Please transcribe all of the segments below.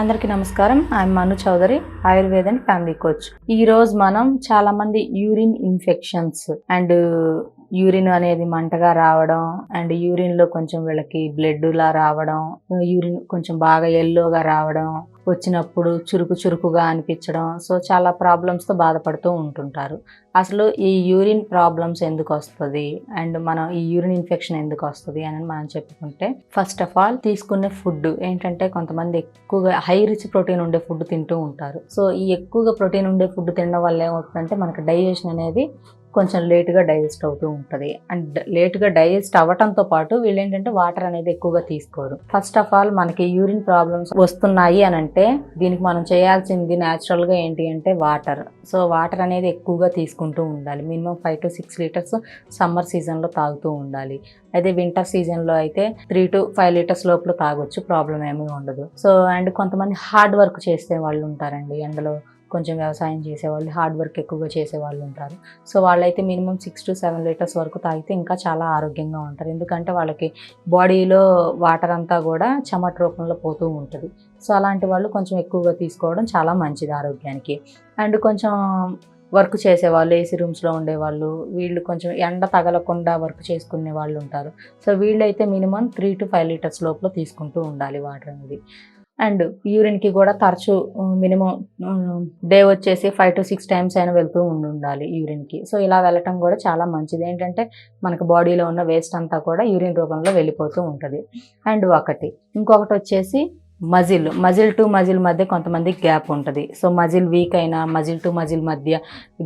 అందరికీ నమస్కారం. I am Manu Chaudhary, Ayurveda and family coach. ఈ రోజు మనం చాలా మంది యూరిన్ ఇన్ఫెక్షన్స్ అండ్ యూరిన్ అనేది మంటగా రావడం అండ్ యూరిన్ లో కొంచెం వీళ్ళకి బ్లడ్ లా రావడం, యూరిన్ కొంచెం బాగా ఎల్లోగా రావడం, వచ్చినప్పుడు చురుకుగా అనిపించడం, సో చాలా ప్రాబ్లమ్స్తో బాధపడుతూ ఉంటుంటారు. అసలు ఈ యూరిన్ ప్రాబ్లమ్స్ ఎందుకు వస్తుంది అండ్ మనం ఈ యూరిన్ ఇన్ఫెక్షన్ ఎందుకు వస్తుంది అని మనం చెప్పుకుంటే, ఫస్ట్ ఆఫ్ ఆల్ తీసుకునే ఫుడ్ ఏంటంటే, కొంతమంది ఎక్కువగా హై రిచ్ ప్రోటీన్ ఉండే ఫుడ్ తింటూ ఉంటారు. సో ఈ ఎక్కువగా ప్రోటీన్ ఉండే ఫుడ్ తినడం వల్ల ఏమవుతుందంటే మనకి డైజెషన్ అనేది కొంచెం లేటుగా డైజెస్ట్ అవుతూ ఉంటుంది. అండ్ లేటుగా డైజెస్ట్ అవ్వటంతో పాటు వీళ్ళు ఏంటంటే వాటర్ అనేది ఎక్కువగా తీసుకోరు. ఫస్ట్ ఆఫ్ ఆల్ మనకి యూరిన్ ప్రాబ్లమ్స్ వస్తున్నాయి అని అంటే దీనికి మనం చేయాల్సింది న్యాచురల్గా ఏంటి అంటే వాటర్. సో వాటర్ అనేది ఎక్కువగా తీసుకుంటూ ఉండాలి. మినిమం 5 to 6 లీటర్స్ సమ్మర్ సీజన్లో తాగుతూ ఉండాలి. అయితే వింటర్ సీజన్లో అయితే 3 to 5 లీటర్స్ లోపల తాగొచ్చు, ప్రాబ్లం ఏమీ ఉండదు. సో అండ్ కొంతమంది హార్డ్ వర్క్ చేసే వాళ్ళు ఉంటారండి, ఎండలో కొంచెం వ్యవసాయం చేసేవాళ్ళు, హార్డ్ వర్క్ ఎక్కువగా చేసేవాళ్ళు ఉంటారు. సో వాళ్ళైతే మినిమం 6 to 7 లీటర్స్ వరకు తాగితే ఇంకా చాలా ఆరోగ్యంగా ఉంటారు. ఎందుకంటే వాళ్ళకి బాడీలో వాటర్ అంతా కూడా చెమట రూపంలో పోతూ ఉంటుంది. సో అలాంటి వాళ్ళు కొంచెం ఎక్కువగా తీసుకోవడం చాలా మంచిది ఆరోగ్యానికి. అండ్ కొంచెం వర్క్ చేసేవాళ్ళు, ఏసీ రూమ్స్లో ఉండేవాళ్ళు, వీళ్ళు కొంచెం ఎండ తగలకుండా వర్క్ చేసుకునే వాళ్ళు ఉంటారు. సో వీళ్ళైతే మినిమం 3 to 5 లీటర్స్ లోపల తీసుకుంటూ ఉండాలి వాటర్ అనేది. అండ్ యూరిన్కి కూడా తరచూ మినిమం డే వచ్చేసి 5 to 6 టైమ్స్ అయినా వెళ్తూ ఉండాలి యూరిన్కి. సో ఇలా వెళ్ళటం కూడా చాలా మంచిది. ఏంటంటే మనకు బాడీలో ఉన్న వేస్ట్ అంతా కూడా యూరిన్ రూపంలో వెళ్ళిపోతూ ఉంటుంది. అండ్ ఇంకొకటి వచ్చేసి మజిల్ టు మజిల్ మధ్య కొంతమంది గ్యాప్ ఉంటుంది. సో మజిల్ వీక్ అయినా, మజిల్ టు మజిల్ మధ్య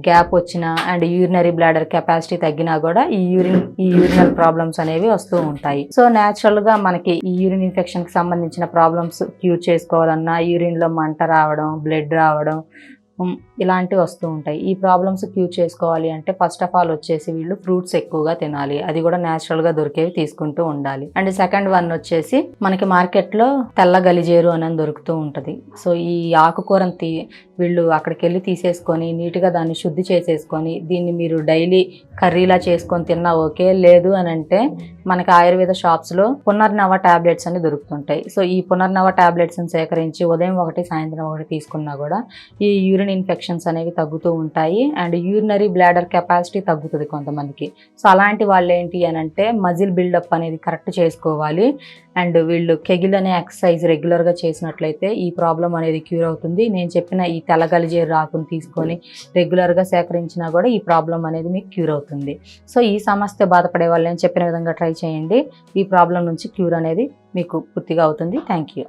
గ్యాప్ వచ్చినా అండ్ యూరినరీ బ్లాడర్ కెపాసిటీ తగ్గినా కూడా ఈ యూరినల్ ప్రాబ్లమ్స్ అనేవి వస్తూ ఉంటాయి. సో న్యాచురల్గా మనకి ఈ యూరిన్ ఇన్ఫెక్షన్కి సంబంధించిన ప్రాబ్లమ్స్ క్యూర్ చేసుకోవాలన్నా, యూరిన్లో మంట రావడం, బ్లడ్ రావడం, ఇలాంటివి వస్తూ ఉంటాయి. ఈ ప్రాబ్లమ్స్ క్యూర్ చేసుకోవాలి అంటే ఫస్ట్ ఆఫ్ ఆల్ వచ్చేసి వీళ్ళు ఫ్రూట్స్ ఎక్కువగా తినాలి. అది కూడా న్యాచురల్గా దొరికేవి తీసుకుంటూ ఉండాలి. అండ్ సెకండ్ వన్ వచ్చేసి మనకి మార్కెట్లో తెల్ల గలిజేరు అనేది దొరుకుతూ ఉంటుంది. సో ఈ ఆకుకూరని వీళ్ళు అక్కడికి వెళ్ళి తీసేసుకొని నీట్గా దాన్ని శుద్ధి చేసేసుకొని దీన్ని మీరు డైలీ కర్రీలా చేసుకొని తిన్నా ఓకే. లేదు అని అంటే మనకి ఆయుర్వేద షాప్స్లో పునర్నవ టాబ్లెట్స్ అని దొరుకుతుంటాయి. సో ఈ పునర్నవ టాబ్లెట్స్ని సేకరించి ఉదయం ఒకటి, సాయంత్రం ఒకటి తీసుకున్నా కూడా ఈ యూరిన్ ఇన్ఫెక్షన్స్ అనేవి తగ్గుతూ ఉంటాయి. అండ్ యూరినరీ బ్లాడర్ కెపాసిటీ తగ్గుతుంది కొంతమందికి. సో అలాంటి వాళ్ళు ఏంటి అని అంటే మజిల్ బిల్డప్ అనేది కరెక్ట్ చేసుకోవాలి. అండ్ వీళ్ళు కెగిల్ అనే ఎక్సర్సైజ్ రెగ్యులర్గా చేసినట్లయితే ఈ ప్రాబ్లం అనేది క్యూర్ అవుతుంది. నేను చెప్పిన ఈ తెల్లగలిజేరు ఆకుని తీసుకొని రెగ్యులర్గా సేకరించినా కూడా ఈ ప్రాబ్లం అనేది మీకు క్యూర్ అవుతుంది. సో ఈ సమస్య బాధపడే వాళ్ళు నేను చెప్పిన విధంగా ట్రై చేయండి. ఈ ప్రాబ్లం నుంచి క్యూర్ అనేది మీకు పూర్తిగా అవుతుంది. Thank you.